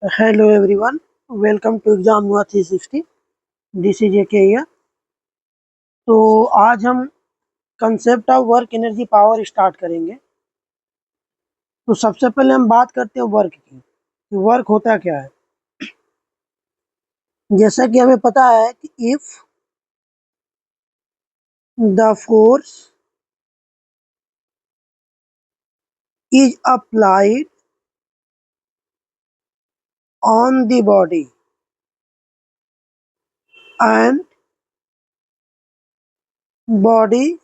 Hello everyone, welcome to exam हुआ 360। This is a here. तो आज हम concept of work energy power start करेंगे। तो सबसे पहले हम बात करते हैं वर्क की कि वर्क होता क्या है। जैसा कि हमें पता है कि if the force is applied on the body and body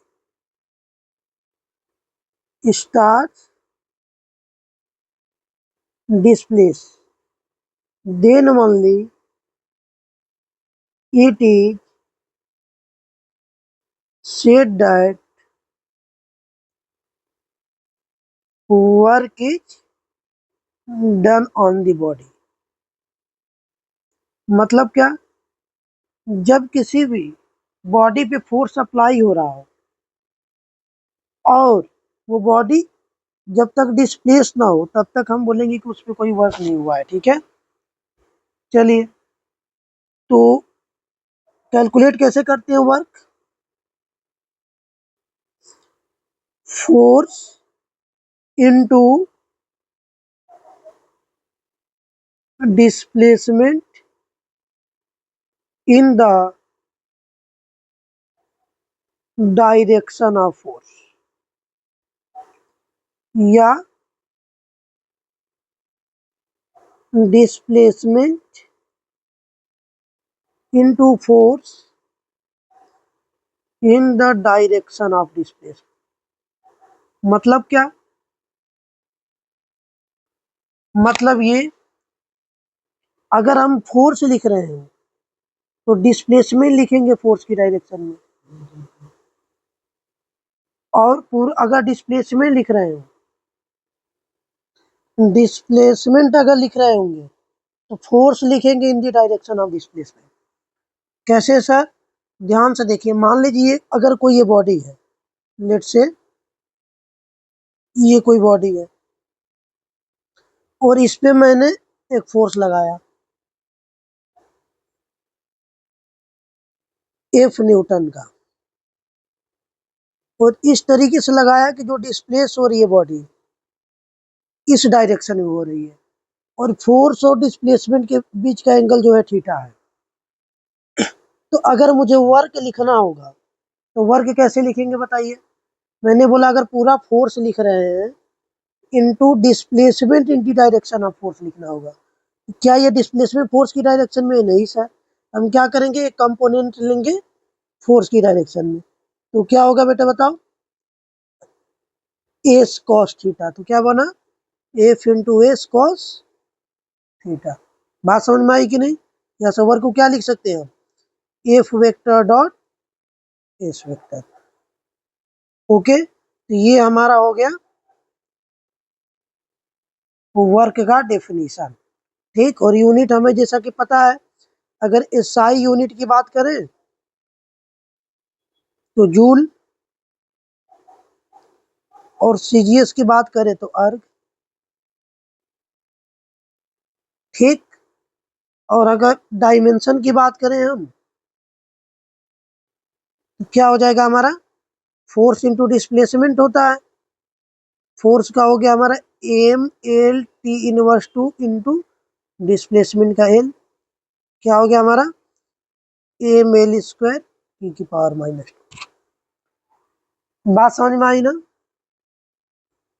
starts displace, then only it is said that work is done on the body। मतलब क्या, जब किसी भी बॉडी पे फोर्स अप्लाई हो रहा हो और वो बॉडी जब तक डिस्प्लेस ना हो तब तक हम बोलेंगे कि उस पर कोई वर्क नहीं हुआ है। ठीक है, चलिए तो कैलकुलेट कैसे करते हैं work. Force into displacement in the direction of force, या displacement into force in the direction of displacement. मतलब क्या, मतलब ये अगर हम फोर्स लिख रहे हैं तो डिस्प्लेसमेंट लिखेंगे फोर्स की डायरेक्शन में, और अगर डिस्प्लेसमेंट लिख रहे हैं, डिस्प्लेसमेंट अगर लिख रहे होंगे तो फोर्स लिखेंगे इन द डायरेक्शन ऑफ डिस्प्लेसमेंट। कैसे सर, ध्यान से देखिए। मान लीजिए अगर कोई ये बॉडी है, लेट से ये कोई बॉडी है और इस पे मैंने एक फोर्स लगाया F न्यूटन का, और इस तरीके से लगाया कि जो डिस्प्लेस हो रही है बॉडी इस डायरेक्शन में हो रही है, और फोर्स और डिस्प्लेसमेंट के बीच का एंगल जो है थीटा है। तो अगर मुझे वर्क लिखना होगा तो वर्क कैसे लिखेंगे बताइए। मैंने बोला अगर पूरा फोर्स लिख रहे हैं into displacement in the direction of force लिखना होगा। क्या ये डिस्प्लेसमेंट फोर्स की डायरेक्शन में? नहीं सर। हम क्या करेंगे, एक कंपोनेंट लेंगे फोर्स की डायरेक्शन में। तो क्या होगा बेटा बताओ, एस कॉस थीटा। तो क्या बना, F into S cos theta. बात समझ में आई कि नहीं। या सब वर्क को क्या लिख सकते हैं हम, F vector dot S vector. Okay, तो ये हमारा हो गया वर्क का डेफिनेशन। ठीक, और यूनिट हमें जैसा कि पता है, अगर एसआई यूनिट की बात करें तो जूल, और सीजीएस की बात करें तो अर्ग। ठीक, और अगर डायमेंशन की बात करें हम तो क्या हो जाएगा हमारा, फोर्स इंटू डिस्प्लेसमेंट होता है। फोर्स का हो गया हमारा M L T inverse two into displacement का एल, क्या हो गया हमारा एम एल स्क्वायर ई की पावर -2। बात समझ में आई ना।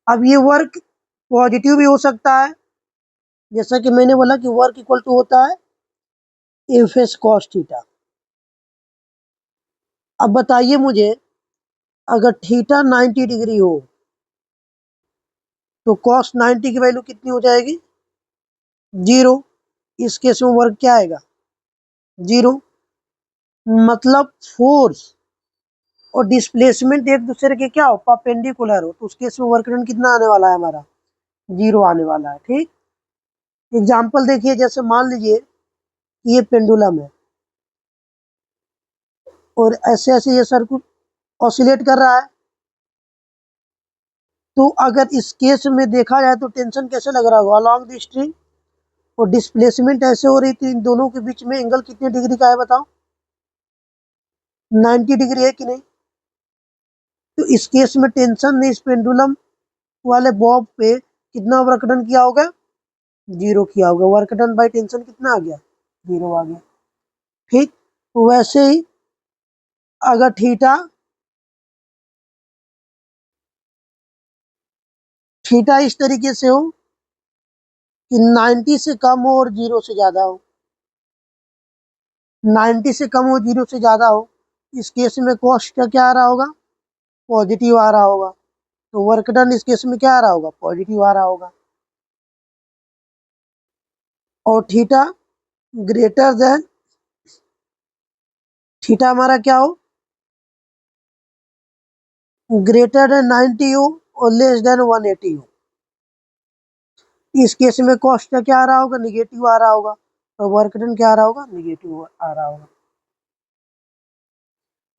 अब ये वर्क पॉजिटिव भी हो सकता है, जैसा कि मैंने बोला कि वर्क इक्वल टू होता है एफ एस कॉस थीटा। अब बताइए मुझे, अगर थीटा 90 डिग्री हो तो कॉस 90 की वैल्यू कितनी हो जाएगी, 0। इस केस में वर्क क्या आएगा, 0। मतलब फोर्स और डिस्प्लेसमेंट एक दूसरे के क्या हो, परपेंडिकुलर हो, तो उस केस में वर्क डन कितना आने वाला है हमारा, 0 आने वाला है। ठीक, एग्जाम्पल देखिए, जैसे मान लीजिए ये पेंडुलम है और ऐसे ऐसे ये सर्कुल ऑसिलेट कर रहा है। तो अगर इस केस में देखा जाए तो टेंशन कैसे लग रहा होगा, अलॉन्ग द स्ट्रिंग और डिस्प्लेसमेंट ऐसे हो रही थी, इन दोनों के बीच में एंगल कितने डिग्री का है बताओ? 90 डिग्री है कि नहीं? तो इस केस में टेंशन ने इस पेंडुलम वाले बॉब पे कितना वर्क डन किया होगा? 0 किया होगा। वर्क डन बाई टेंशन कितना आ गया? 0 आ गया। ठीक, वैसे ही अगर थीटा इस तरीके से हो कि 90 से कम हो और 0 से ज्यादा हो, 90 से कम हो 0 से ज्यादा हो, इस केस में कॉस्ट का क्या आ रहा होगा? पॉजिटिव आ रहा होगा। तो वर्क डन इस केस में क्या आ रहा होगा? पॉजिटिव आ रहा होगा। और थीटा ग्रेटर देन, थीटा हमारा क्या हो? ग्रेटर देन 90 हो और लेस देन 180 हो। इस केस में कॉस्ट का क्या आ रहा होगा? निगेटिव आ रहा होगा। तो वर्क डन क्या आ रहा होगा? निगेटिव आ रहा होगा।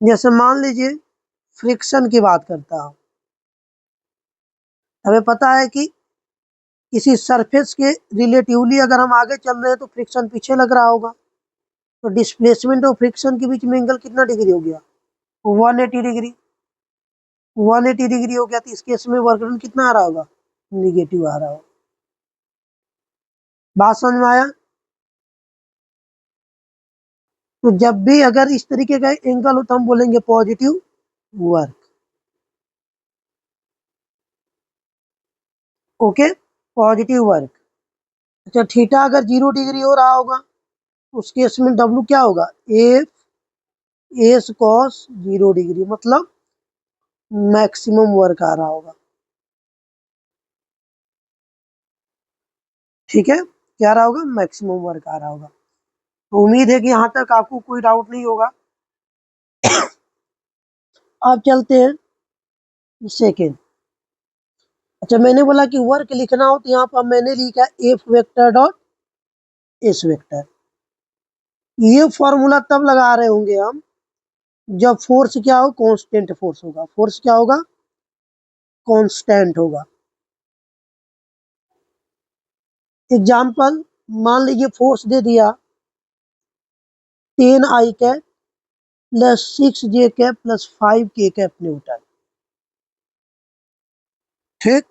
जैसे मान लीजिए फ्रिक्शन की बात करता हूं, हमें पता है कि किसी सरफेस के रिलेटिवली अगर हम आगे चल रहे हैं तो फ्रिक्शन पीछे लग रहा होगा। तो डिस्प्लेसमेंट और फ्रिक्शन के बीच में एंगल कितना डिग्री हो गया? 180 डिग्री। 180 डिग्री हो गया। तो इस केस में वर्क डन कितना आ रहा होगा? निगेटिव आ रहा होगा। बात समझ में आया? तो जब भी अगर इस तरीके का एंगल हो तो हम बोलेंगे positive work. Okay, positive work. अच्छा, थीटा अगर 0 डिग्री हो रहा होगा उस केस में डब्ल्यू क्या होगा? एफ एस कॉस 0 डिग्री, मतलब मैक्सिमम वर्क आ रहा होगा। ठीक है, क्या आ रहा होगा? मैक्सिमम वर्क आ रहा होगा। तो उम्मीद है कि यहाँ तक आपको कोई डाउट नहीं होगा। अब चलते हैं सेकेंड। अच्छा, मैंने बोला कि वर्क लिखना हो तो यहाँ पर मैंने लिखा F vector dot S vector. ये फॉर्मूला तब लगा रहे होंगे हम जब फोर्स क्या हो? कांस्टेंट फोर्स होगा। फोर्स क्या होगा? कांस्टेंट होगा। एग्जाम्पल, मान लीजिए फोर्स दे दिया 10 आई कैप प्लस 6 जे कैप प्लस 5 के कैप न्यूटन। ठीक,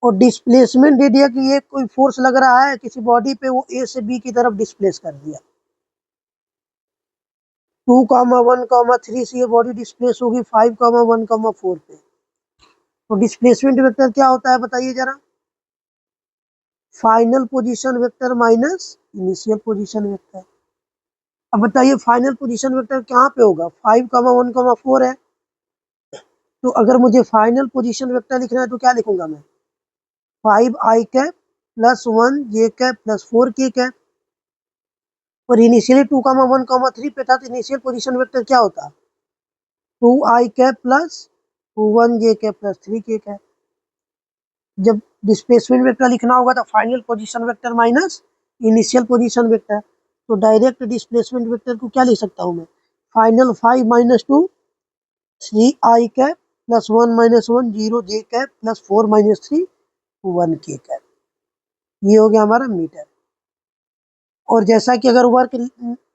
और डिस्प्लेसमेंट दे दिया कि ये कोई फोर्स लग रहा है किसी बॉडी पे, वो ए से बी की तरफ डिस्प्लेस कर दिया। 2,1,3 से ये बॉडी डिस्प्लेस होगी 5,1,4 पे। तो डिस्प्लेसमेंट वेक्टर क्या होता है बताइए जरा? Final position vector minus initial position vector. अब बताइए फाइनल पोजीशन वेक्टर कहाँ पे होगा? 5,1,4 है। तो अगर मुझे फाइनल पोजीशन वेक्टर लिखना है तो क्या लिखूंगा मैं? 5 आई कैप प्लस 1 जे कैप प्लस 4 के कैप। और इनिशियली 2,1,3 पे था तो इनिशियल पोजीशन वेक्टर क्या होता? 2 आई कैप प्लस 1 जे कैप प्लस 3 के कैप। जब डिस्प्लेसमेंट वेक्टर लिखना होगा तो final position vector minus initial position vector. तो डायरेक्ट डिस्प्लेसमेंट वेक्टर को क्या लिख सकता हूँ मैं? फाइनल 5 माइनस 2 3 आई कैप प्लस 1 माइनस 1 0 जे कैप प्लस 4 माइनस 3 1 के कैप। ये हो गया हमारा मीटर। और जैसा कि अगर वर्क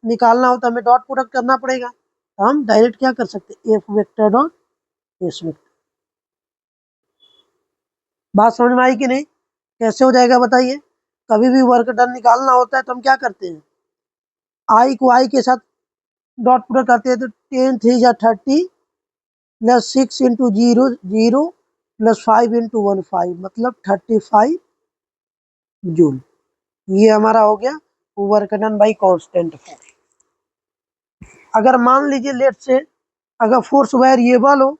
निकालना हो तो हमें डॉट प्रोडक्ट करना पड़ेगा, तो हम डायरेक्ट क्या कर सकते हैं? F vector dot S vector. बात समझ में आई कि नहीं? कैसे हो जाएगा बताइए? कभी भी वर्क डन निकालना होता है तो हम क्या करते हैं? आई को आई के साथ डॉट प्रोडक्ट करते हैं। तो 10 3 जा 30 प्लस 6 इंटू 0 0 प्लस 5 इंटू 1 5, मतलब 35 जूल। ये हमारा हो गया work done by constant force. अगर मान लीजिए लेट से अगर फोर्स वेरिएबल हो,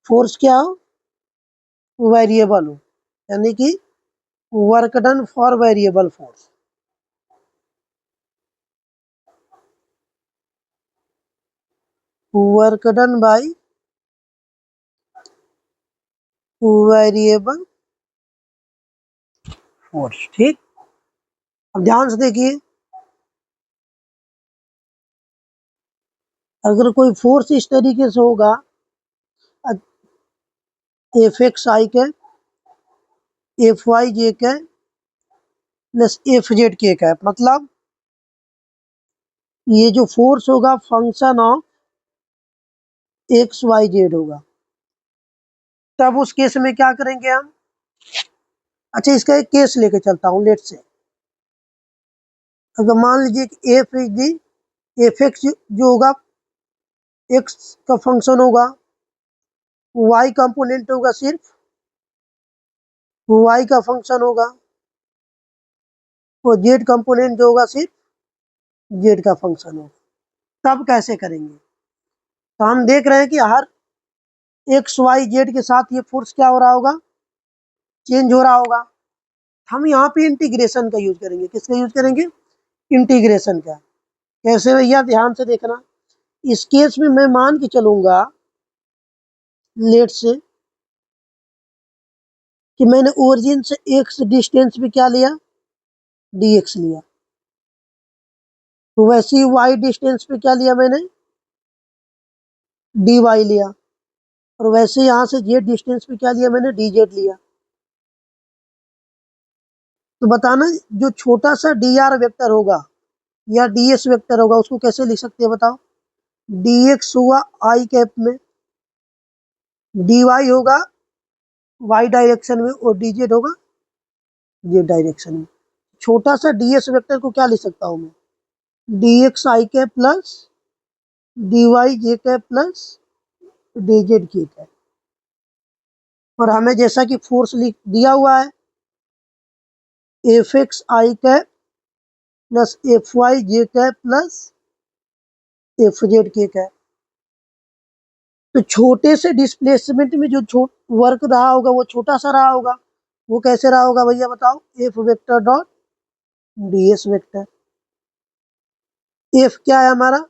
फोर्स क्या हो? वेरिएबल हो, यानी कि work done for variable force. Work done by variable force. ठीक, अब ध्यान से देखिए, अगर कोई फोर्स इस तरीके से होगा, एफ एक्स आई के, F Y J K, plus F Z K cap, मतलब ये जो फोर्स होगा function of X Y Z होगा। तब उस केस में क्या करेंगे हम? अच्छा, इसका एक केस लेके चलता हूँ। लेट से अगर मान लीजिए कि F is the F x जो होगा एक्स का फंक्शन होगा, वाई कंपोनेंट होगा, सिर्फ वाई का फंक्शन होगा, और जेड कंपोनेंट जो होगा सिर्फ जेड का फंक्शन होगा। तब कैसे करेंगे? तो हम देख रहे हैं कि हर एक्स वाई जेड के साथ ये फोर्स क्या हो रहा होगा? चेंज हो रहा होगा। हम यहाँ पे इंटीग्रेशन का यूज करेंगे। किसका यूज करेंगे? इंटीग्रेशन का। कैसे भैया? ध्यान से देखना। इस केस में मैं मान के चलूंगा, लेट से, कि मैंने ओरिजिन से एक्स डिस्टेंस पे क्या लिया? dx लिया। तो वैसे ही वाई डिस्टेंस पे क्या लिया मैंने? dy लिया। और वैसे यहाँ से जेड डिस्टेंस पे क्या लिया मैंने? dz लिया। तो बताना, जो छोटा सा dr वेक्टर होगा या ds वेक्टर होगा, उसको कैसे लिख सकते हैं बताओ? dx हुआ i कैप में, dy होगा y डायरेक्शन में, और dz होगा z डायरेक्शन में। छोटा सा ds वेक्टर को क्या लिख सकता हूँ मैं? dx i cap plus dy j cap plus dz k cap. और हमें जैसा कि फोर्स लिख दिया हुआ है, एफ एक्स आई कैप प्लस एफ वाई जे cap plus F Z K cap. तो छोटे से डिस्प्लेसमेंट में जो वर्क रहा होगा वो छोटा सा रहा होगा। वो कैसे रहा होगा भैया बताओ? F vector dot D S vector. F क्या है हमारा?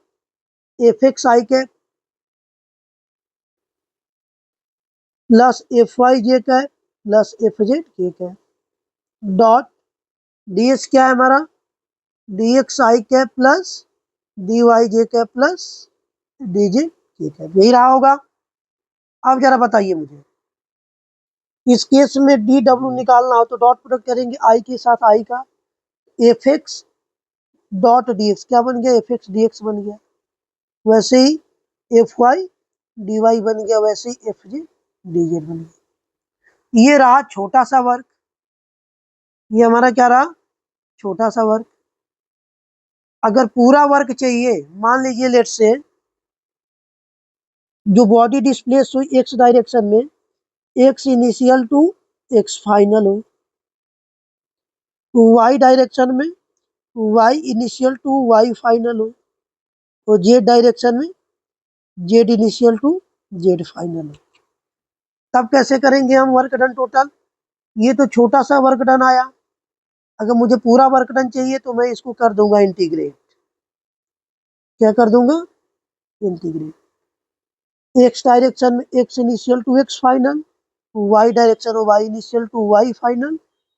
एफ एक्स आई कैप प्लस एफ वाई जे cap plus F Z K cap, dot D S क्या है हमारा? डी एक्स आई कैप प्लस डी वाई जे कैप प्लस डी जे के cap. यही रहा होगा। अब जरा बताइए मुझे, इस केस में डी डब्ल्यू निकालना हो तो डॉट प्रोडक्ट करेंगे आई के साथ आई का, F x dot D x क्या बन गया? एफ एक्स डी एक्स बन गया। वैसे ही एफ वाई डी वाई बन गया, वैसे ही एफ जे डी जेड बन गया। ये रहा छोटा सा वर्क। ये हमारा क्या रहा? छोटा सा वर्क। अगर पूरा वर्क चाहिए, मान लीजिए लेट से जो बॉडी डिस्प्लेस हुई एक्स डायरेक्शन में, x initial to x final हो, वाई डायरेक्शन में Y initial to Y final हो, और जेड डायरेक्शन में Z initial to Z final हो। तब कैसे करेंगे हम वर्क डन टोटल? ये तो छोटा सा वर्क डन आया। अगर मुझे पूरा वर्क डन चाहिए तो मैं इसको कर दूंगा इंटीग्रेट। क्या कर दूंगा? इंटीग्रेट। एक्स डायरेक्शन में x initial to x final, y direction में Y initial to Y final,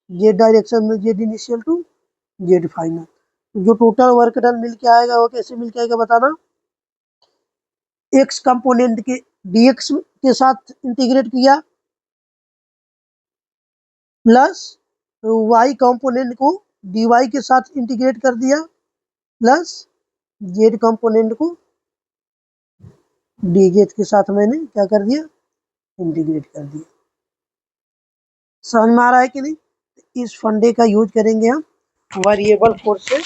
z direction में Z initial to Z final. जो टोटल वर्क डन मिल के आएगा वो कैसे मिल के आएगा बताना? एक्स कंपोनेंट के dx के साथ इंटीग्रेट किया, प्लस वाई कंपोनेंट को dy के साथ इंटीग्रेट कर दिया, प्लस जेड कंपोनेंट को dz के साथ मैंने क्या कर दिया? इंटीग्रेट कर दिया। समझ में आ रहा है कि नहीं? इस फंडे का यूज करेंगे हम वेरिएबल फोर्स से।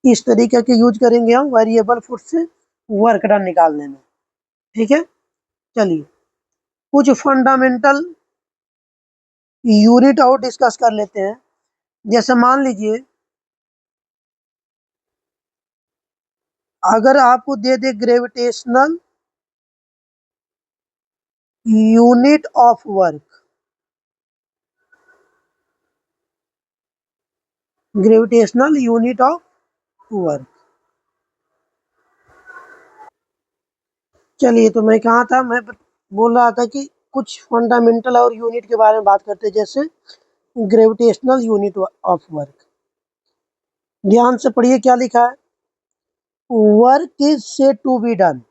इस तरीके के यूज करेंगे हम वेरिएबल फोर्स से वर्क डन निकालने में। ठीक है, चलिए कुछ फंडामेंटल यूनिट और डिस्कस कर लेते हैं। जैसे मान लीजिए, अगर आपको दे दे gravitational unit of work, gravitational unit of work. चलिए, तो मैं कहाँ था? मैं बोल रहा था कि कुछ फंडामेंटल और यूनिट के बारे में बात करते हैं, जैसे ग्रेविटेशनल यूनिट ऑफ वर्क। ध्यान से पढ़िए क्या लिखा है। Work is said to be done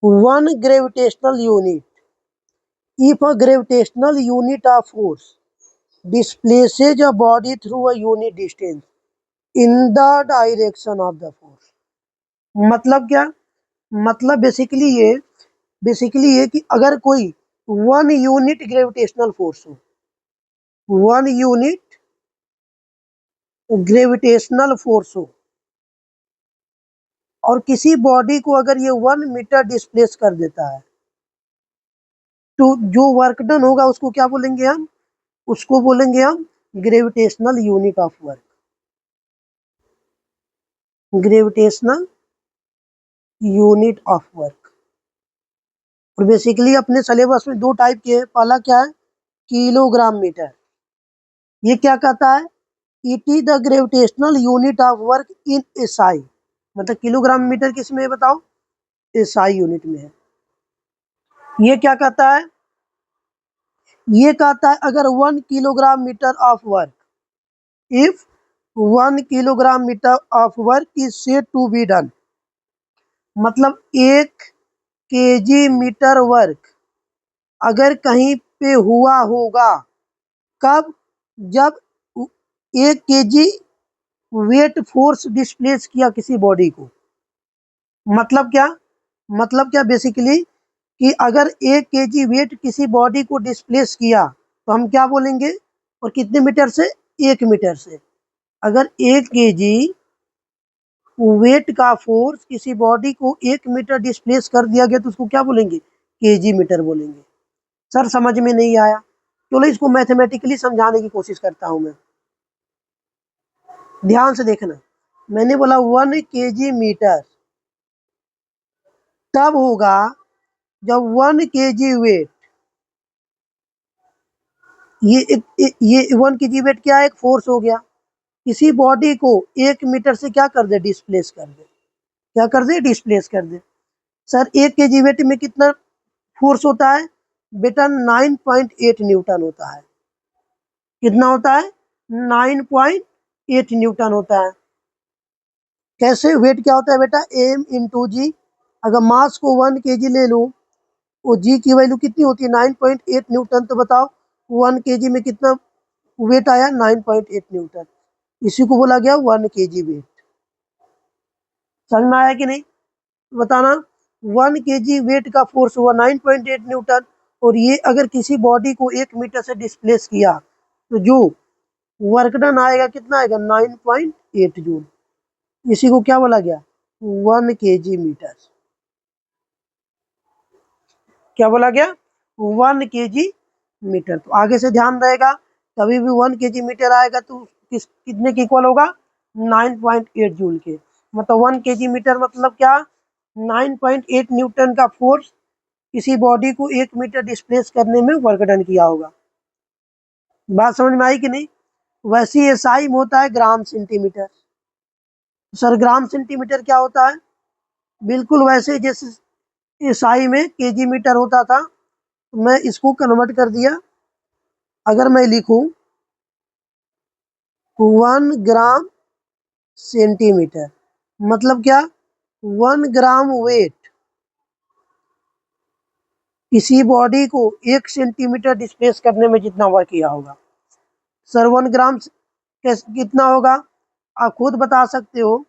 one gravitational unit If a gravitational unit of force displaces a body through a unit distance in the direction of the force, मतलब क्या? मतलब basically ये कि अगर कोई 1 यूनिट ग्रेविटेशनल फोर्स हो, 1 unit gravitational force हो और किसी बॉडी को अगर ये 1 मीटर डिस्प्लेस कर देता है, तो जो वर्क डन होगा उसको क्या बोलेंगे हम? उसको बोलेंगे हम gravitational unit of work. Gravitational unit of work. और बेसिकली अपने सिलेबस में 2 टाइप के हैं। पहला क्या है? Kilogram metre. ये क्या कहता है? It is the gravitational unit of work in SI. मतलब किलोग्राम मीटर किस में है बताओ? एसआई यूनिट में है। ये क्या कहता है? ये कहता है अगर 1 kilogram metre of work, if 1 kilogram metre of work is said to be done, मतलब 1 केजी मीटर वर्क अगर कहीं पे हुआ होगा, कब? जब 1 केजी वेट फोर्स डिस्प्लेस किया किसी बॉडी को। मतलब क्या? मतलब क्या बेसिकली कि अगर 1 केजी वेट किसी बॉडी को डिस्प्लेस किया तो हम क्या बोलेंगे? और कितने मीटर से? 1 मीटर से। अगर 1 केजी वेट का फोर्स किसी बॉडी को 1 मीटर डिस्प्लेस कर दिया गया तो उसको क्या बोलेंगे? केजी मीटर बोलेंगे। सर समझ में नहीं आया? चलो इसको मैथमेटिकली समझाने की कोशिश करता हूं मैं। ध्यान से देखना, मैंने बोला 1 केजी मीटर तब होगा जब 1 केजी वेट, ये 1 केजी वेट क्या है? एक फोर्स हो गया। किसी बॉडी को 1 मीटर से क्या कर दे? डिस्प्लेस कर दे। क्या कर दे? डिस्प्लेस कर दे। सर 1 केजी वेट में कितना फोर्स होता है? बेटा 9.8 न्यूटन होता है। कितना होता है? 9.8 न्यूटन होता है। कैसे? वेट क्या होता है बेटा? एम इंटू जी। अगर मास को 1 केजी ले लूँ और जी की वैल्यू कितनी होती है? 9.8 न्यूटन। तो बताओ 1 केजी में कितना वेट आया? 9.8 न्यूटन। इसी को बोला गया 1 केजी वेट। समझ में आया कि नहीं? बताना। 1 केजी वेट का फोर्स हुआ 9.8 न्यूटन और ये अगर किसी बॉडी को 1 मीटर से डिस्प्लेस किया तो जो वर्क डन आएगा कितना आएगा? 9.8 जूल। इसी को क्या बोला गया? 1 केजी मीटर। क्या बोला गया? 1 केजी मीटर। तो आगे से ध्यान रहेगा, कभी भी 1 केजी मीटर आएगा तो कितने के इक्वल होगा? 9.8 जूल के। मतलब 1 केजी मीटर मतलब क्या? 9.8 न्यूटन का फोर्स किसी बॉडी को 1 मीटर डिस्प्लेस करने में वर्क डन किया होगा। बात समझ में आई कि नहीं? वैसे एसआई में होता है gram centimetre. Sir gram centimetre क्या होता है? बिल्कुल वैसे जैसे एसआई में केजी मीटर होता था, तो मैं इसको कन्वर्ट कर दिया। अगर मैं लिखूं 1 ग्राम सेंटीमीटर, मतलब क्या? 1 ग्राम वेट किसी बॉडी को 1 सेंटीमीटर डिस्प्लेस करने में जितना वर्क किया होगा। सर 1 ग्राम कितना होगा? आप खुद बता सकते हो।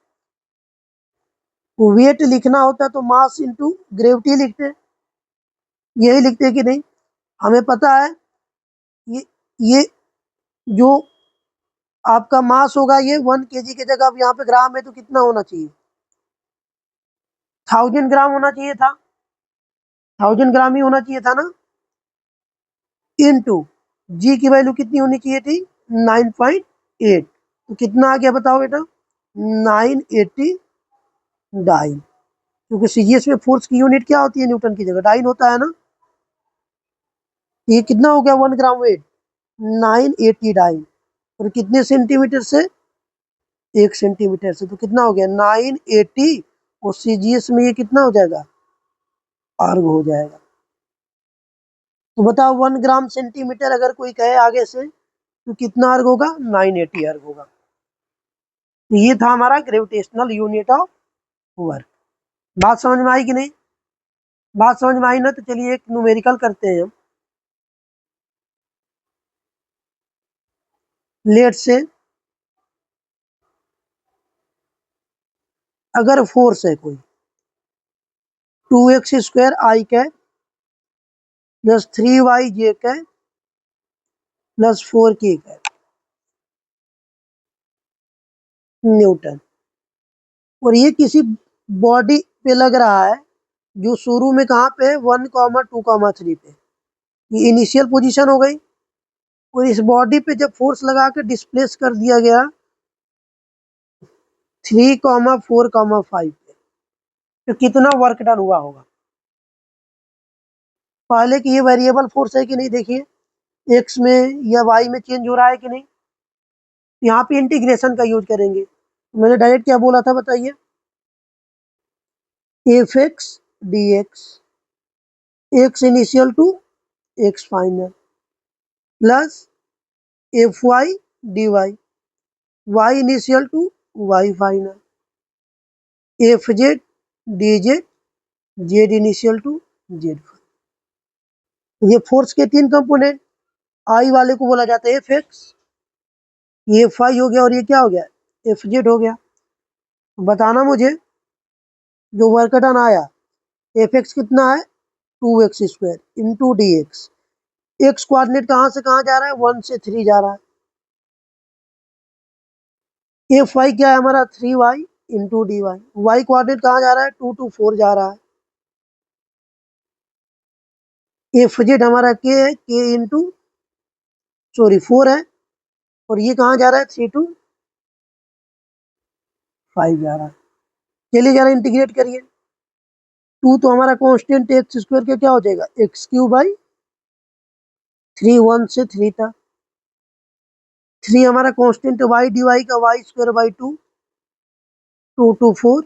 वेट लिखना होता तो मास इंटू ग्रेविटी लिखते, यही लिखते कि नहीं? हमें पता है ये जो आपका मास होगा ये 1 केजी की जगह अब यहाँ पे ग्राम है तो कितना होना चाहिए? 1000 ग्राम होना चाहिए था। 1000 ग्राम ही होना चाहिए था ना। इनटू जी की वैल्यू कितनी होनी चाहिए थी? 9.8। तो कितना आ गया बताओ बेटा? 980 डाइन। क्योंकि सीजीएस में फोर्स की यूनिट क्या होती है? न्यूटन की जगह डाइन होता है ना। ये कितना हो गया 1 ग्राम वेट? 980 डाइन। और कितने सेंटीमीटर से? 1 सेंटीमीटर से। तो कितना हो गया? 980। और सीजीएस में ये कितना हो जाएगा? अर्ग हो जाएगा। तो बताओ 1 ग्राम सेंटीमीटर अगर कोई कहे आगे से तो कितना अर्ग होगा? 980 अर्ग होगा। तो ये था हमारा ग्रेविटेशनल यूनिट ऑफ वर्क। बात समझ में आई कि नहीं? बात समझ में आई ना? तो चलिए एक न्यूमेरिकल करते हैं हम। लेट से अगर फोर्स है कोई 2x² i cap plus 3y j cap plus 4k cap newton, और ये किसी बॉडी पे लग रहा है जो शुरू में कहाँ पे है 1,2,3 पे, ये इनिशियल पोजीशन हो गई। और इस बॉडी पे जब फोर्स लगा के डिस्प्लेस कर दिया गया 3,4,5 पे, तो कितना वर्क डन हुआ होगा। पहले कि ये वेरिएबल फोर्स है कि नहीं, देखिए एक्स में या वाई में चेंज हो रहा है कि नहीं। यहाँ पे इंटीग्रेशन का यूज करेंगे। मैंने डायरेक्ट क्या बोला था बताइए, F X D X initial to x final plus F Y D Y initial to Y final F Z D Z initial to Z final. ये फोर्स के तीन कंपोनेंट, आई वाले को बोला जाता है एफ एक्स, ये एफ आई हो गया और ये क्या हो गया एफ जेड हो गया। बताना मुझे जो वर्क डन आया एफ एक्स कितना है 2x² into d x coordinate कहाँ से कहाँ जा रहा है 1 से 3 जा रहा है। एफ वाई क्या है हमारा 3y into D Y coordinate कहाँ जा रहा है 2 to 4 जा रहा है। एफ जेड हमारा के है के इंटू 4 है और ये कहाँ जा रहा है 3 to 5 जा रहा है। चलिए जरा इंटीग्रेट करिए, 2 तो हमारा कांस्टेंट x² का क्या हो जाएगा x³ बाई 3 1 से 3 तक, 3 हमारा कांस्टेंट y dy का y² by 2 2 to 4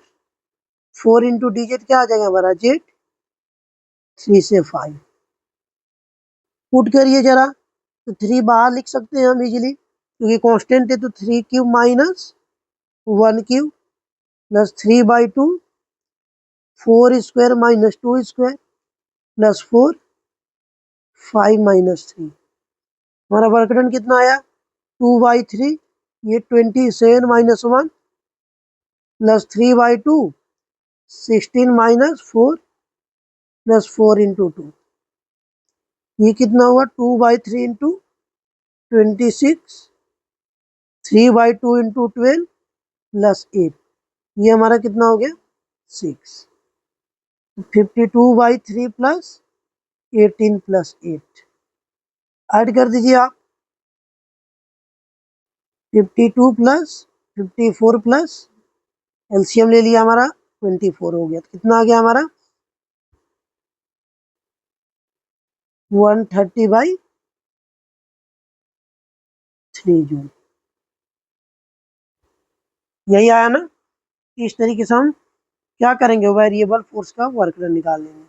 4 into D Z क्या आ जाएगा हमारा जेड 3 से 5। पुट करिए जरा, तो 3 बाहर लिख सकते हैं हम इजीली क्योंकि कांस्टेंट है, तो 3³ minus 1³ plus 3 by 2 4² minus 2² plus 4 5 minus 3। हमारा वर्क डन कितना आया 2/3, ये 27 minus 1 plus 3/2 16 minus 4 plus 4 into 2, ये कितना हुआ 2/3 इंटू 26 3/2 इंटू 12 प्लस 8, ये हमारा कितना हो गया 6। 52/3 प्लस 18 प्लस 8 ऐड कर दीजिए आप, 52 प्लस 54 प्लस एलसीएम ले लिया हमारा 24 हो गया, तो कितना आ गया हमारा 130/3 जूल। यही आया ना। इस तरीके से हम क्या करेंगे वेरिएबल फोर्स का वर्क डन निकाल लेंगे।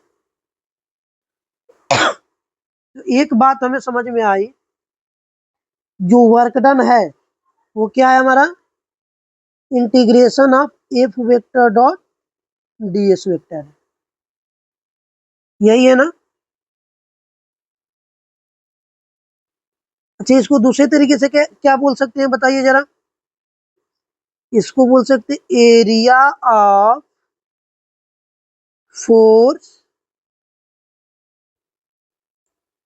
तो एक बात हमें समझ में आई, जो वर्क डन है वो क्या है हमारा integration of F vector dot D S vector है, यही है ना। अच्छा, इसको दूसरे तरीके से क्या बोल सकते हैं बताइए जरा। इसको बोल सकते area of force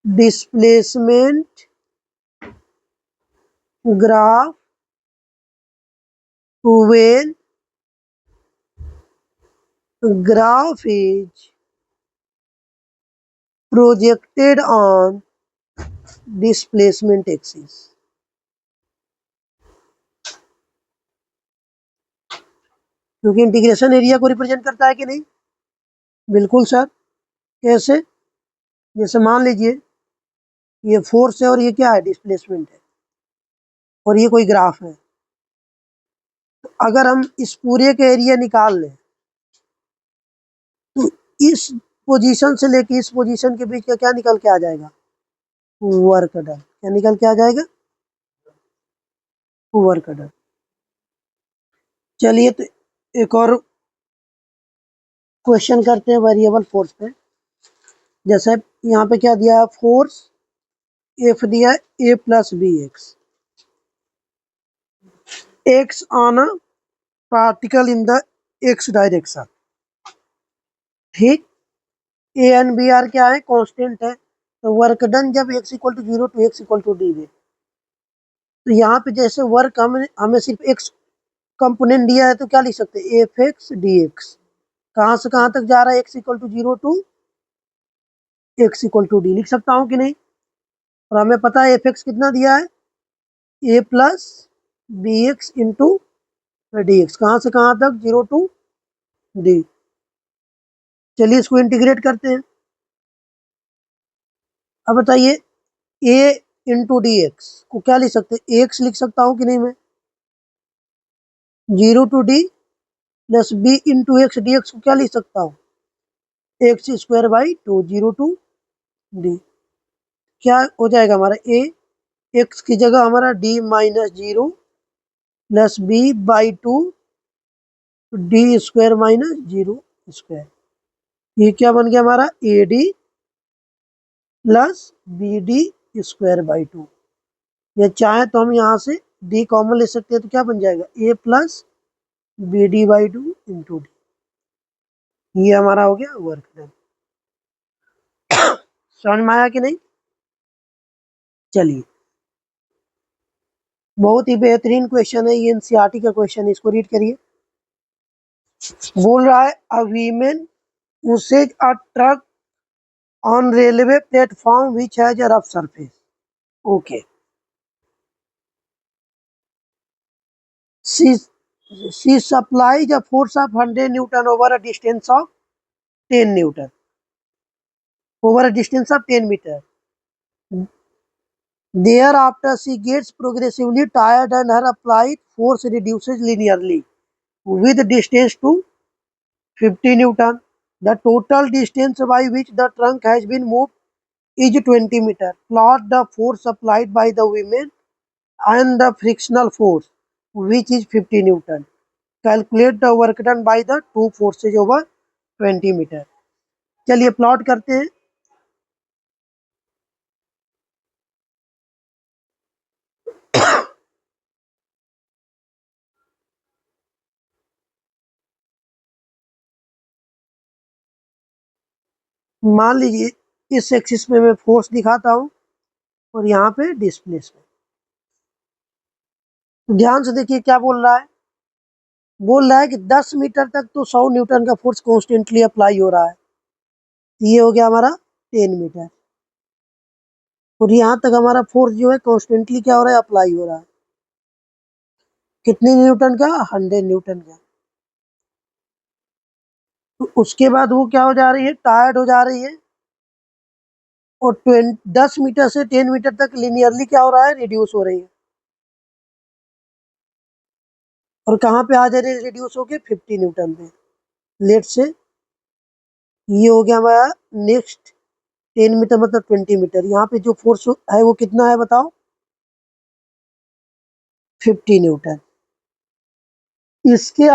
displacement graph when graph is projected on displacement axis। क्योंकि इंटीग्रेशन एरिया को रिप्रेजेंट करता है कि नहीं, बिल्कुल सर। कैसे, जैसे मान लीजिए ये फोर्स है और ये क्या है डिस्प्लेसमेंट है और ये कोई ग्राफ है, तो अगर हम इस पूरे का एरिया निकाल लें तो इस पोजीशन से लेके इस पोजीशन के बीच का क्या निकल के आ जाएगा वर्क डन। क्या निकल के आ जाएगा वर्क डन। चलिए तो एक और क्वेश्चन करते हैं वेरिएबल फोर्स पे। जैसे यहाँ पे क्या दिया है फोर्स एफ दिया a plus b x, x on a particle in the x direction. ठीक, ए एंड बी आर क्या है, कांस्टेंट है। तो वर्क डन जब x equal to zero to x equal to d दे, तो यहाँ पे जैसे वर्क हमें सिर्फ एक्स कंपोनेंट दिया है, तो क्या लिख सकते हैं, एफ एक्स डी एक्स। कहाँ से कहाँ तक जा रहा है, X equal to zero to x equal to D, लिख सकता हूँ कि नहीं। और हमें पता है एफ एक्स कितना दिया है, a plus b x into d x. कहाँ से कहाँ तक, जीरो टू डी। चलिए इसको इंटीग्रेट करते हैं। अब बताइए, ए इंटू डी एक्स को क्या लिख सकते हैं, एक्स लिख सकता हूँ कि नहीं मैं, zero to D plus B into X D X को क्या लिख सकता हूँ, X square by two, zero to D. क्या हो जाएगा हमारा, ए एक्स की जगह हमारा D minus zero plus B by two D square minus zero square. ये क्या बन गया हमारा, A D plus B D square by two. या चाहे तो हम यहाँ से डी कॉमन ले सकते हैं, तो क्या बन जाएगा, a plus B d by two into d. ये हमारा हो गया वर्क डन। समझ में आया कि नहीं। चलिए, बहुत ही बेहतरीन क्वेश्चन है ये, एनसीईआरटी का क्वेश्चन है, इसको रीड करिए। बोल रहा है, अ women uses a truck on railway platform which has a rough surface. Okay. She she supplies a force of 100 Newton over a distance of 10 Newton over a distance of 10 meter. Thereafter, she gets progressively tired and her applied force reduces linearly with distance to 50 Newton. The total distance by which the trunk has been moved is 20 meter. Plot the force applied by the women and the frictional force which is 50 Newton. Calculate the work done by the two forces over 20 metre. चलिए plot करते हैं। मान लीजिए इस axis में मैं force दिखाता हूँ और यहाँ पे डिस्प्लेसमेंट। ध्यान से देखिए क्या बोल रहा है कि 10 मीटर तक तो 100 न्यूटन का फोर्स कॉन्स्टेंटली अप्लाई हो रहा है। ये हो गया हमारा 10 मीटर, और यहाँ तक हमारा फोर्स जो है कॉन्स्टेंटली क्या हो रहा है, अप्लाई हो रहा है। कितने न्यूटन का, 100 न्यूटन का। तो उसके बाद वो क्या हो जा रही है, टायर्ड हो जा रही है, और 10 मीटर से 10 मीटर तक लिनियरली क्या हो रहा है, रिड्यूस हो रही है। और कहाँ पे आ जा रही है रिड्यूस होके, 50 न्यूटन पे। लेट से ये हो गया हमारा नेक्स्ट 10 मीटर मतलब 20 मीटर। यहाँ पे जो फोर्स है वो कितना है बताओ, 50 न्यूटन। इसके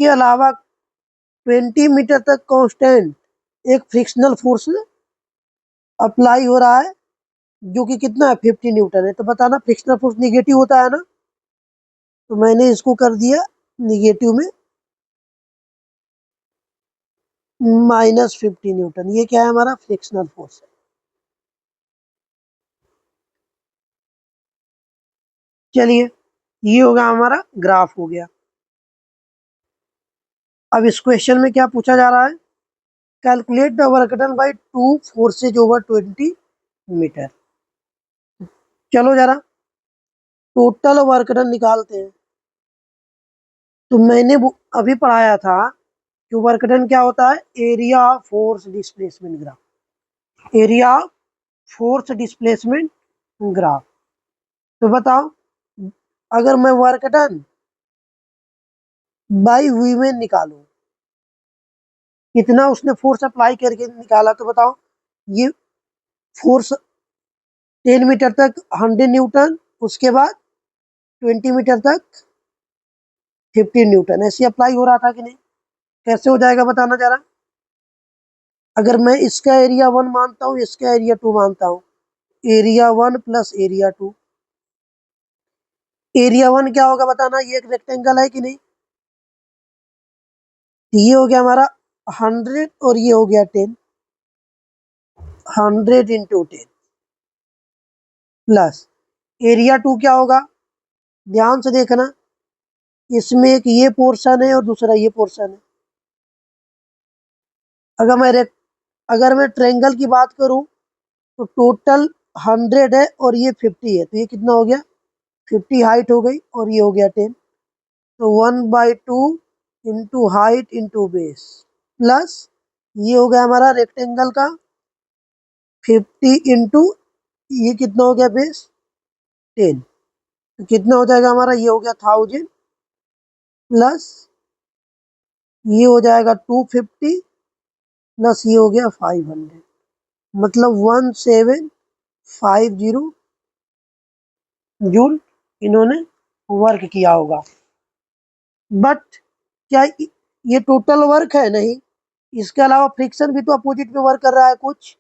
अलावा 20 मीटर तक कांस्टेंट एक फ्रिक्शनल फोर्स अप्लाई हो रहा है, जो कि कितना है, 50 न्यूटन है। तो बताना फ्रिक्शनल फोर्स निगेटिव होता है ना, तो मैंने इसको कर दिया निगेटिव में, माइनस 50 न्यूटन। ये क्या है, हमारा फ्रिक्शनल फोर्स है। चलिए, ये होगा हमारा ग्राफ हो गया। अब इस क्वेश्चन में क्या पूछा जा रहा है, calculate the work done by two forces over 20 metre. चलो जरा टोटल वर्क डन निकालते हैं। तो मैंने अभी पढ़ाया था कि वर्क डन क्या होता है, area of force displacement graph, area of force displacement graph. तो बताओ, अगर मैं वर्क डन बाई वीमेन निकालूं, कितना उसने फोर्स अप्लाई करके निकाला, तो बताओ ये फोर्स 10 मीटर तक 100 न्यूटन, उसके बाद 20 मीटर तक 50 न्यूटन, ऐसे अप्लाई हो रहा था कि नहीं। कैसे हो जाएगा बताना जरा। अगर मैं इसका एरिया 1 मानता हूँ, इसका एरिया 2 मानता हूँ, एरिया 1 प्लस एरिया 2, एरिया 1 क्या होगा बताना, ये एक रेक्टेंगल है कि नहीं, ये हो गया हमारा 100 और ये हो गया 10, 100 इंटू 10 प्लस एरिया 2 क्या होगा, ध्यान से देखना, इसमें एक ये पोर्शन है और दूसरा ये पोर्शन है। अगर मैं ट्रायंगल की बात करूं तो टोटल 100 है और ये 50 है, तो ये कितना हो गया, 50 हाइट हो गई और ये हो गया 10, तो 1/2 into height into base plus ये हो गया हमारा रेक्टेंगल का 50 इंटू ये कितना हो गया बेस 10, तो कितना हो जाएगा हमारा, ये हो गया 1000 प्लस ये हो जाएगा 250 प्लस ये हो गया 500, मतलब 1750 जूल इन्होंने वर्क किया होगा। बट क्या ये टोटल वर्क है, नहीं, इसके अलावा फ्रिक्शन भी तो अपोजिट में वर्क कर रहा है, कुछ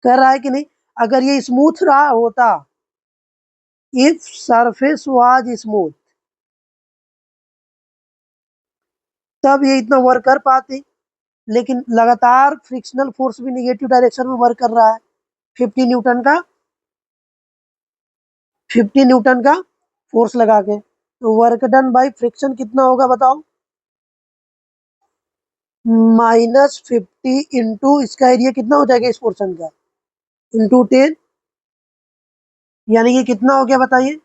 कर रहा है कि नहीं। अगर ये स्मूथ रहा होता, इफ सरफेस वाज स्मूथ, तब ये इतना वर्क कर पाते, लेकिन लगातार फ्रिक्शनल फोर्स भी निगेटिव डायरेक्शन में वर्क कर रहा है, 50 न्यूटन का 50 न्यूटन का फोर्स लगा के, तो वर्क डन बाई फ्रिक्शन कितना होगा बताओ, -50 इंटू इसका एरिया कितना हो जाएगा इस पोर्शन का इंटू 10, यानी कि कितना हो गया बताइए,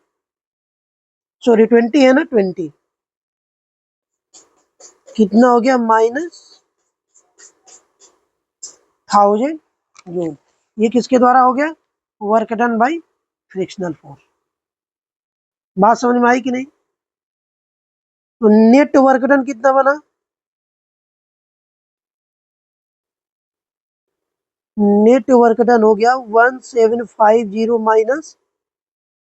सॉरी 20 है ना, 20 कितना हो गया, -1000 जूल। ये किसके द्वारा हो गया, work done by frictional force. बात समझ में आई कि नहीं। तो नेट वर्क डन कितना बना, नेट वर्क डन हो गया 1750 माइनस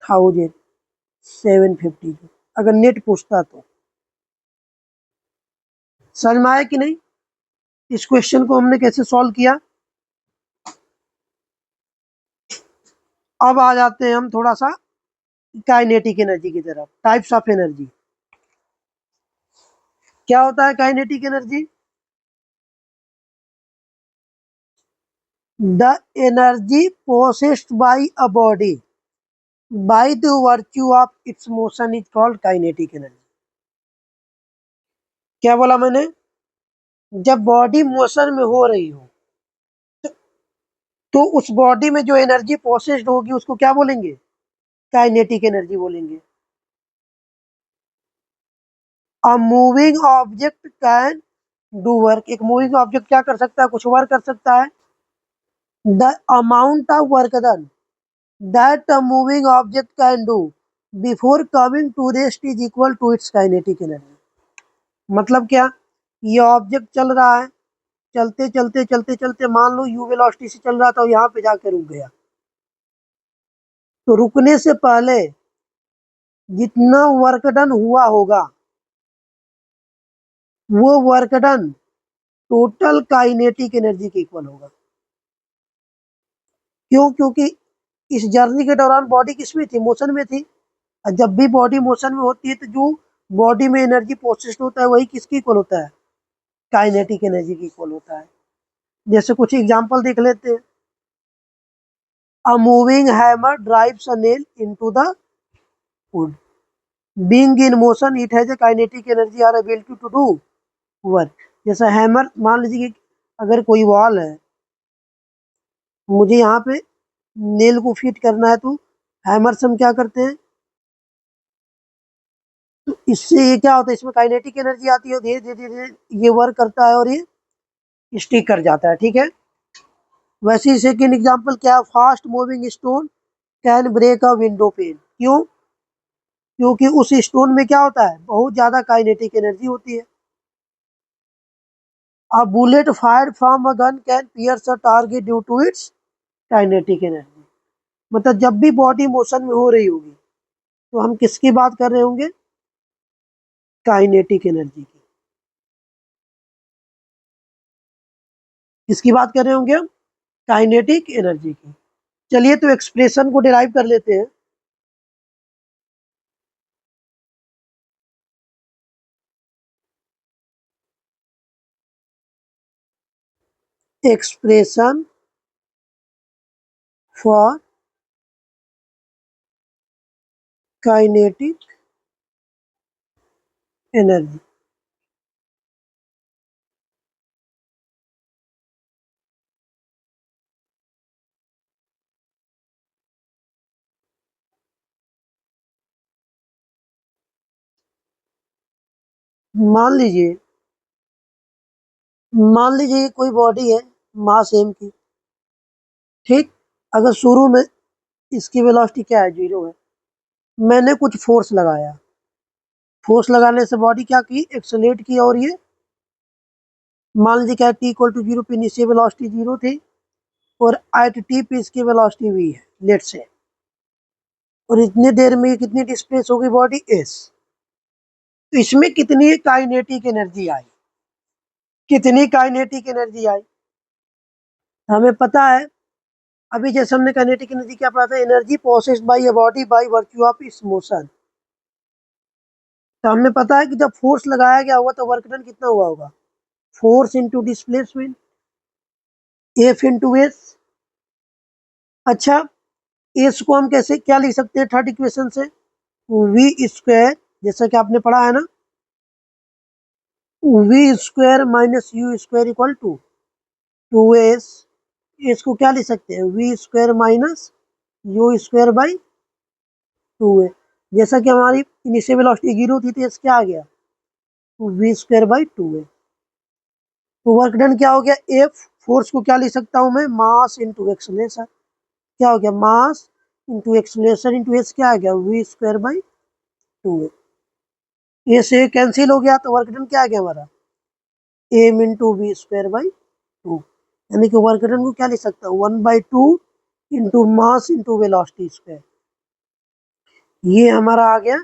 1750, अगर नेट पूछता तो। समझ में आया कि नहीं, इस क्वेश्चन को हमने कैसे सॉल्व किया। अब आ जाते हैं हम थोड़ा सा काइनेटिक एनर्जी की तरफ, टाइप्स ऑफ एनर्जी। क्या होता है kinetic energy, the energy possessed bye a body by the virtue of its motion is called kinetic energy. क्या बोला मैंने, जब बॉडी मोशन में हो रही हो तो उस बॉडी में जो एनर्जी पोसेस्ड होगी उसको क्या बोलेंगे, काइनेटिक एनर्जी बोलेंगे। A moving object can do work, एक मूविंग ऑब्जेक्ट क्या कर सकता है, कुछ वर्क कर सकता है। The amount of work done that a moving object can do before coming to rest is equal to its kinetic energy. मतलब क्या, ये ऑब्जेक्ट चल रहा है, चलते चलते चलते चलते मान लो यू वेलोसिटी से चल रहा था, यहाँ पे जाकर रुक गया, तो रुकने से पहले जितना वर्क डन हुआ होगा वो work done total kinetic energy के इक्वल होगा। क्यों, क्योंकि इस जर्नी के दौरान बॉडी किसमें थी, मोशन में थी, और जब भी बॉडी मोशन में होती है तो जो बॉडी में एनर्जी प्रोसेस्ड होता है वही किसकी इक्वल होता है, काइनेटिक एनर्जी की इक्वल होता है। जैसे कुछ एग्जांपल देख लेते हैं। A moving hammer drives a nail into the wood, being in motion it has a kinetic energy or ability to do work. जैसा हैमर, मान लीजिए कि अगर कोई वॉल है, मुझे यहाँ पे नेल को फिट करना है, तो हैमर से हम क्या करते हैं, तो इससे ये क्या होता है, इसमें काइनेटिक एनर्जी आती है, धीरे धीरे धीरे ये वर्क करता है और ये स्टिक कर जाता है, ठीक है। वैसे ही सेकेंड एग्जांपल क्या है, fast moving stone can break a window pane. क्यों, क्योंकि उस स्टोन में क्या होता है, बहुत ज्यादा काइनेटिक एनर्जी होती है। A bullet fired from a gun can pierce a target due to its kinetic energy. मतलब जब भी बॉडी मोशन में हो रही होगी तो हम किसकी बात कर रहे होंगे, काइनेटिक एनर्जी की। किसकी बात कर रहे होंगे हम, काइनेटिक एनर्जी की। चलिए तो एक्सप्रेशन को डिराइव कर लेते हैं। Expression for kinetic energy. मान लीजिए कोई बॉडी है मास m की, ठीक। अगर शुरू में इसकी वेलोसिटी क्या है, 0 है। मैंने कुछ फोर्स लगाया, फोर्स लगाने से बॉडी क्या की, एक्सेलरेट की, और ये मान लीजिए क्या t इक्वल टू 0 पे इनिशियल वेलोसिटी 0 थी, और एट t पे इसकी वेलोसिटी v है, लेट से। और इतनी देर में कितनी डिस्प्लेस होगी बॉडी, s। तो इसमें कितनी काइनेटिक एनर्जी आई, हमें पता है। अभी जैसे हमने काइनेटिक एनर्जी क्या पढ़ा था, energy processed bye a body by virtue of its motion. तो हमें पता है कि जब फोर्स लगाया गया होगा तो वर्क डन कितना हुआ होगा, force into displacement, F into S. अच्छा, एस को हम कैसे क्या लिख सकते हैं थर्ड इक्वेशन से, वी स्क्वायर, जैसा कि आपने पढ़ा है ना, V square minus U square equal to 2s। इसको क्या लिख सकते हैं, V square minus U square by 2a। जैसा कि हमारी इनिशियल वेलोसिटी 0 थी तो क्या आ गया, वी स्क्वायर बाई 2a। तो वर्क डन क्या हो गया, एफ, फोर्स को क्या लिख सकता हूं मैं, मास इंटू एक्सलेशन। क्या हो गया, mass into acceleration into S, क्या आ गया, वी स्क्वायर बाई 2a। ये से कैंसिल हो गया तो वर्क डन क्या आ गया हमारा, M into V square by 2। यानी कि वर्क डन को क्या लिख सकता हूँ, 1/2 into mass into velocity square. ये हमारा आ गया,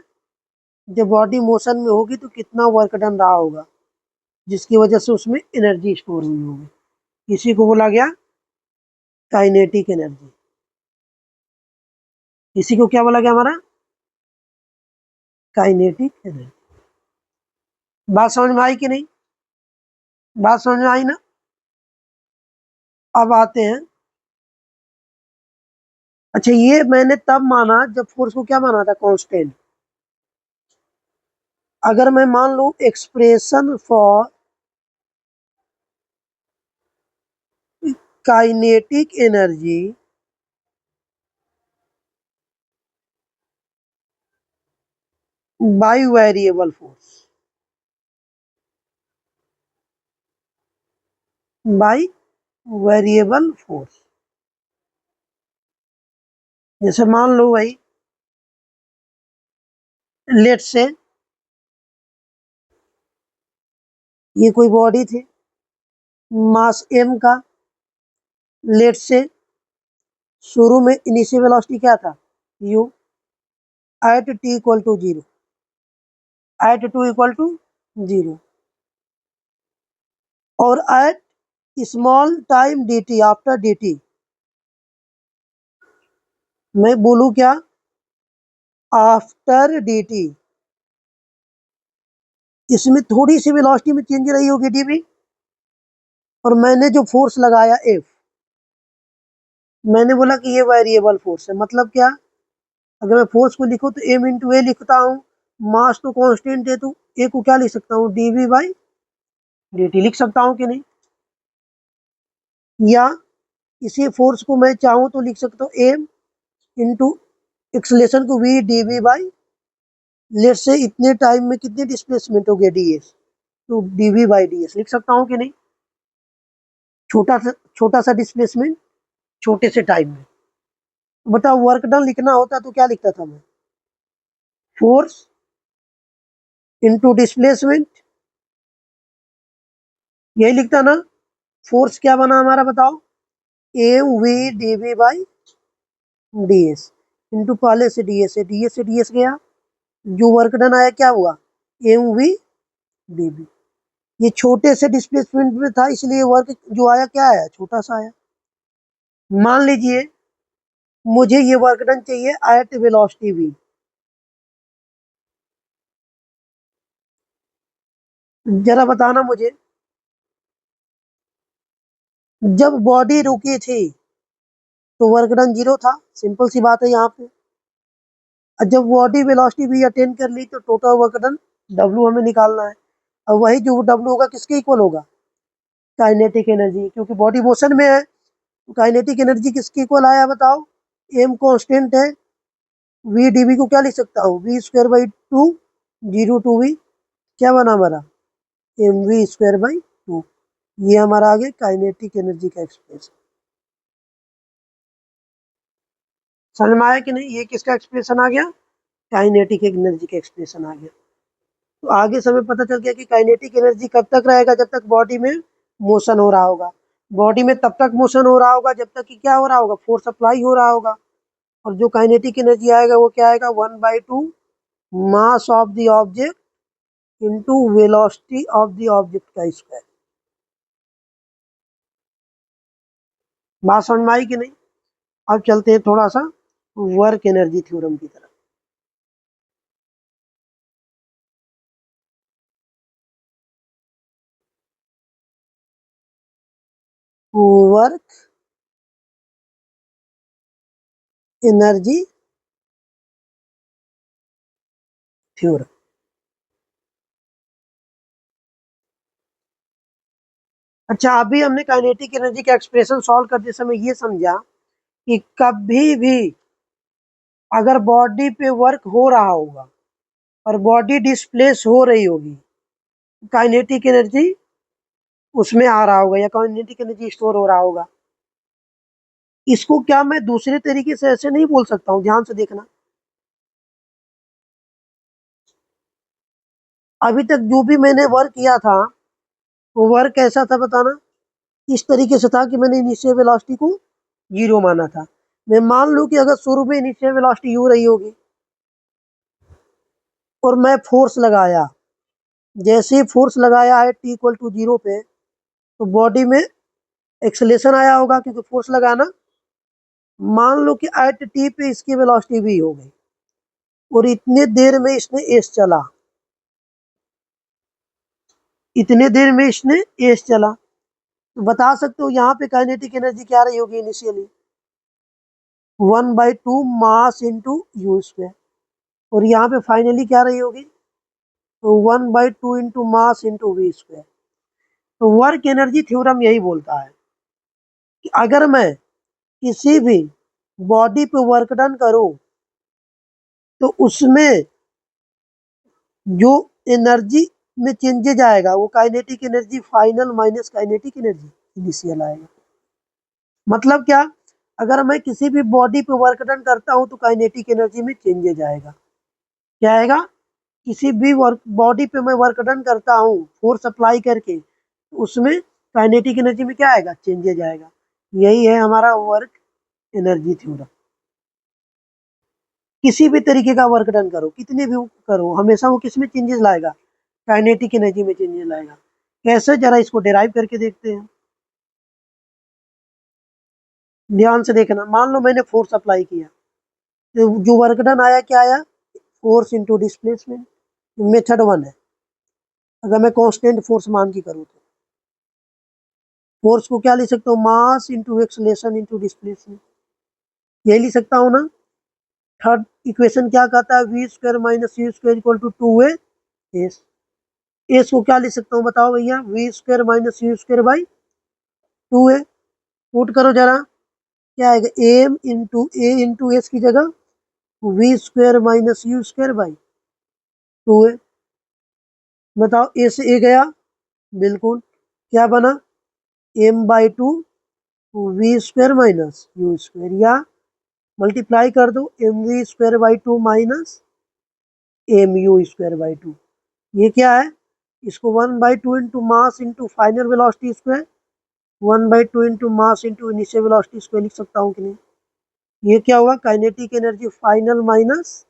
जब बॉडी मोशन में होगी तो कितना वर्क डन रहा होगा, जिसकी वजह से उसमें एनर्जी स्टोर हुई होगी। इसी को बोला गया काइनेटिक एनर्जी। इसी को क्या बोला गया हमारा, काइनेटिक एनर्जी। बात समझ में आई कि नहीं, बात समझ में आई ना। अब आते हैं, अच्छा ये मैंने तब माना जब फोर्स को क्या माना था, कांस्टेंट। अगर मैं मान लूं expression for kinetic energy by variable force, by variable force. जैसे मान लो भाई, लेट से ये कोई बॉडी थी मास m का, लेट से शुरू में इनिशियल वेलोसिटी क्या था, u, at t equal to 0, at 2 equal to 0, और at small time dt, after dt, मैं बोलूं क्या, आफ्टर dt, इसमें थोड़ी सी वेलोसिटी में चेंज रही होगी dv। और मैंने जो फोर्स लगाया F, मैंने बोला कि ये वेरिएबल फोर्स है, मतलब क्या, अगर मैं फोर्स को लिखूं तो m इंटू ए लिखता हूँ, मास तो कांस्टेंट है तो ए को क्या लिख सकता हूँ, dv बाई dt लिख सकता हूँ कि नहीं। या इसी फोर्स को मैं चाहूँ तो लिख सकता हूँ m इंटू एक्सलेशन को v dv बाई, लेट से इतने टाइम में कितनी डिस्प्लेसमेंट हो गया ds, तो dv बाई ds लिख सकता हूँ कि नहीं। छोटा सा डिस्प्लेसमेंट छोटे से टाइम में। बताओ वर्क डन लिखना होता तो क्या लिखता था मैं, फोर्स इंटू डिस्प्लेसमेंट, यही लिखता ना। फोर्स क्या बना हमारा बताओ, M V D V by D S, into पहले से डी एस है, डी एस से डी एस गया, जो वर्क डन आया क्या हुआ, एम वी डी वी। ये छोटे से डिस्प्लेसमेंट में था इसलिए वर्क जो आया क्या आया, छोटा सा आया। मान लीजिए मुझे ये वर्क डन चाहिए एट वेलोसिटी वी, जरा बताना मुझे जब बॉडी रुकी थी तो वर्क डन 0 था, सिंपल सी बात है यहाँ पे। और जब बॉडी वेलोसिटी भी अटेन कर ली तो टोटल वर्क डन W हमें निकालना है। और वही जो W होगा किसके इक्वल होगा, काइनेटिक एनर्जी, क्योंकि बॉडी मोशन में है। तो काइनेटिक एनर्जी किसके इक्वल आया बताओ, एम कांस्टेंट है, वी डीवी को क्या लिख सकता हूँ, V square by 2, 0 to V, क्या बना हमारा, एम वी स्क्वायर बाई 2। ये हमारा आगे काइनेटिक एनर्जी का एक्सप्रेशन। समझ में आया कि नहीं, ये किसका एक्सप्रेशन आ गया, काइनेटिक एनर्जी का एक्सप्रेशन आ गया। तो आगे समय पता चल गया कि काइनेटिक एनर्जी कब तक रहेगा, जब तक बॉडी में मोशन हो रहा होगा। बॉडी में तब तक मोशन हो रहा होगा जब तक कि क्या हो रहा होगा, फोर्स अप्लाई हो रहा होगा। और जो काइनेटिक एनर्जी आएगा वो क्या आएगा, 1/2 mass of the object into velocity of the object का स्क्वायर। बात समझ में आई कि नहीं। अब चलते हैं थोड़ा सा वर्क एनर्जी थ्योरम की तरफ। Work energy theorem. अच्छा, अभी हमने काइनेटिक एनर्जी का एक्सप्रेशन सॉल्व करते समय ये समझा कि कभी भी अगर बॉडी पे वर्क हो रहा होगा और बॉडी डिस्प्लेस हो रही होगी, काइनेटिक एनर्जी उसमें आ रहा होगा या काइनेटिक एनर्जी स्टोर हो रहा होगा। इसको क्या मैं दूसरे तरीके से ऐसे नहीं बोल सकता हूँ, ध्यान से देखना। अभी तक जो भी मैंने वर्क किया था वो वर्क कैसा था बताना, इस तरीके से था कि मैंने इनिशियल वेलोसिटी को 0 माना था। मैं मान लूं कि अगर शुरू में इनिशियल वेलोसिटी यू रही होगी और मैं फोर्स लगाया, जैसे ही फोर्स लगाया है t इक्वल टू 0 पे, तो बॉडी में एक्सेलेरेशन आया होगा क्योंकि फोर्स लगाना। मान लो कि एट टी पे इसकी वेलोसिटी भी हो गई और इतने देर में इसने एस चला, इतने देर में इसने एस चला, तो बता सकते हो यहाँ पे काइनेटिक एनर्जी क्या रही होगी initially, 1/2 mass into U square. और यहाँ पे फाइनली क्या रही होगी, तो 1/2 into mass into V square. तो वर्क एनर्जी थ्योरम यही बोलता है कि अगर मैं किसी भी बॉडी पे वर्क डन करूं तो उसमें जो एनर्जी में चेंजेज आएगा वो kinetic energy final minus kinetic energy initial आएगा। मतलब क्या, अगर मैं किसी भी बॉडी पे वर्क डन करता हूं तो काइनेटिक एनर्जी में चेंजेज आएगा। क्या आएगा, किसी भी वर्क बॉडी पे मैं वर्क डन करता हूँ फोर्स अप्लाई करके, उसमें काइनेटिक एनर्जी में क्या आएगा, चेंजेज आएगा। यही है हमारा वर्क एनर्जी थ्योरम। किसी भी तरीके का वर्क डन करो, कितने भी करो, हमेशा वो किस में चेंजेस लाएगा, काइनेटिक एनर्जी में चेंजेस लाएगा। कैसे, जरा इसको डिराइव करके देखते हैं। ध्यान से देखना, मान लो मैंने फोर्स अप्लाई किया तो जो वर्क डन आया क्या आया, फोर्स इंटू डिस्प्लेसमेंट। मेथड 1 है। अगर मैं कांस्टेंट फोर्स मान की करूँ तो फोर्स को क्या लिख सकता हूँ, mass into acceleration into displacement, यही लिख सकता हूँ ना। थर्ड इक्वेशन क्या कहता है, V square minus U square equal to 2a एस। एस को क्या लिख सकता हूँ बताओ भैया, V square minus U square by 2a। Put करो जरा, क्या आएगा, M into A into S की जगह V square minus U square by 2a। बताओ ए से ए गया, बिल्कुल, क्या बना, m/2 V square minus U square, या मल्टीप्लाई कर दो M V square by 2 minus M U square by 2। ये क्या है, इसको 1/2 into mass into final velocity square, 1/2 into mass into initial velocity square लिख सकता हूँ कि नहीं। ये क्या हुआ, kinetic energy final minus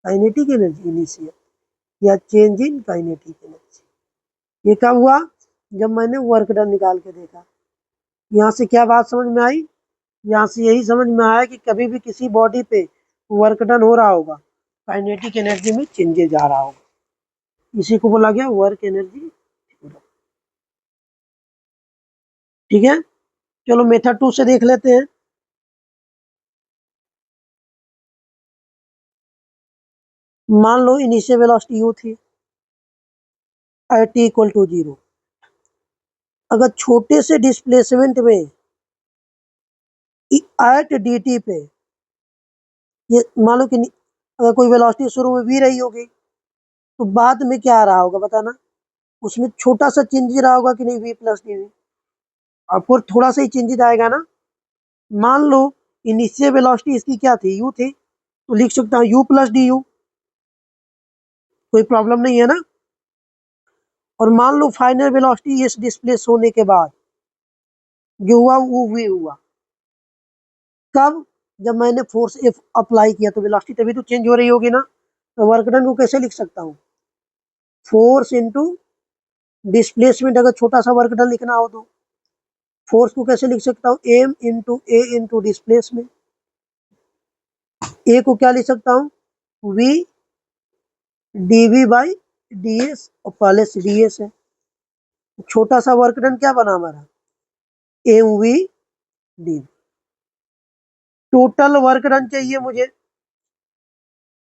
kinetic energy initial, या चेंज इन काइनेटिक एनर्जी। ये कब हुआ, जब मैंने वर्क डन निकाल के देखा। यहाँ से क्या बात समझ में आई, यहाँ से यही समझ में आया कि कभी भी किसी बॉडी पे वर्क डन हो रहा होगा, काइनेटिक एनर्जी में चेंजेज आ रहा होगा। इसी को बोला गया वर्क एनर्जी। ठीक है, चलो मेथड 2 से देख लेते हैं। मान लो इनिशियल वेलोसिटी u थी एट t इक्वल टू 0। अगर छोटे से डिस्प्लेसमेंट में एट dt पे ये मान लो कि अगर कोई वेलोसिटी शुरू में v रही होगी तो बाद में क्या आ रहा होगा बताना। उसमें छोटा सा चेंज रहा होगा कि नहीं, v प्लस डी वी। और फिर थोड़ा सा ही चेंजेस आएगा ना। मान लो इनिशियल वेलोसिटी इसकी क्या थी, u थी, तो लिख सकता हूँ u प्लस डी यू, कोई प्रॉब्लम नहीं है ना। और मान लो फाइनल वेलोसिटी इस डिस्प्लेस होने के बाद जो हुआ वो v हुआ। कब? जब मैंने फोर्स F अप्लाई किया तो वेलोसिटी तभी तो चेंज हो रही होगी ना। तो वर्क डन को कैसे लिख सकता हूँ, फोर्स इनटू डिस्प्लेसमेंट। अगर छोटा सा वर्क डन लिखना हो तो फोर्स को कैसे लिख सकता हूँ, M into A into displacement. ए को क्या लिख सकता हूँ, v dv बाई ds, और पहले से ds है। छोटा सा वर्क डन क्या बना हमारा, M V D. Total work done चाहिए मुझे,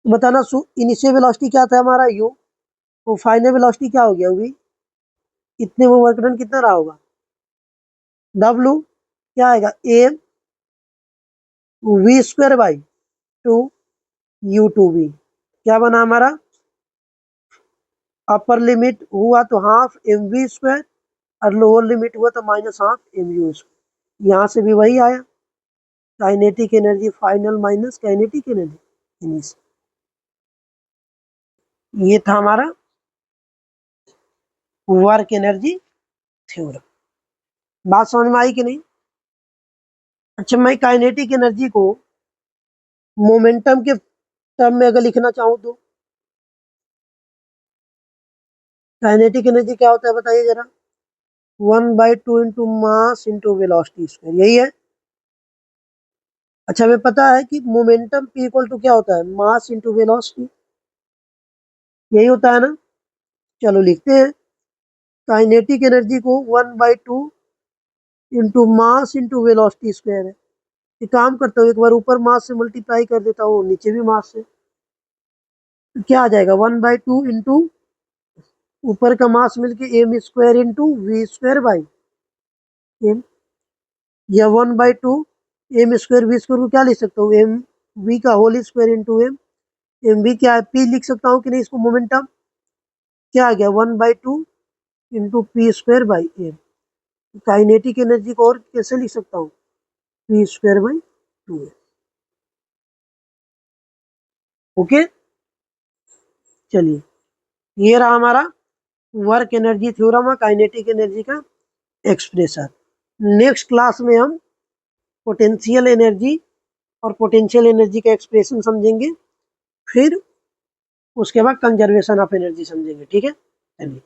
बताना। इनिशियल वेलोसिटी क्या था हमारा u, तो फाइनल वेलोसिटी क्या हो गया v। इतने में वर्क डन कितना रहा होगा, w क्या आएगा, M V square by two U to V. क्या बना हमारा, अपर लिमिट हुआ तो हाफ एम वी स्क्वायर और लोअर लिमिट हुआ तो minus half M U square. यहाँ से भी वही आया, kinetic energy final minus kinetic energy initial. ये था हमारा वर्क एनर्जी थ्योरम। बात समझ में आई कि नहीं। अच्छा, मैं काइनेटिक एनर्जी को मोमेंटम के टर्म में अगर लिखना चाहूँ तो काइनेटिक एनर्जी क्या होता है बताइए जरा। 1/2 into mass into velocity square, यही है। अच्छा, हमें पता है कि मोमेंटम P इक्वल टू क्या होता है, मास इंटू वेलोसिटी, यही होता है ना। चलो लिखते हैं, काइनेटिक एनर्जी को 1/2 into mass into velocity square है। एक काम करता हूँ, एक बार ऊपर मास से मल्टीप्लाई कर देता हूँ, नीचे भी मास से। तो क्या आ जाएगा, 1/2 इंटू ऊपर का मास मिलके M square into V square by M, या 1/2 एम स्क्वायर वी स्क्वायर को क्या लिख सकता हूँ, एम वी का whole square into M. M V क्या है, पी लिख सकता हूँ कि नहीं इसको, मोमेंटम क्या आ गया, 1/2 into P square by M. Kinetic energy को और कैसे लिख सकता हूँ, पी स्क्वायर बाई 2 है। ओके, चलिए ये रहा हमारा वर्क एनर्जी थ्योरम और काइनेटिक एनर्जी का एक्सप्रेशन। नेक्स्ट क्लास में हम पोटेंशियल एनर्जी और पोटेंशियल एनर्जी का एक्सप्रेशन समझेंगे, फिर उसके बाद कंजर्वेशन ऑफ एनर्जी समझेंगे। ठीक है, चलिए।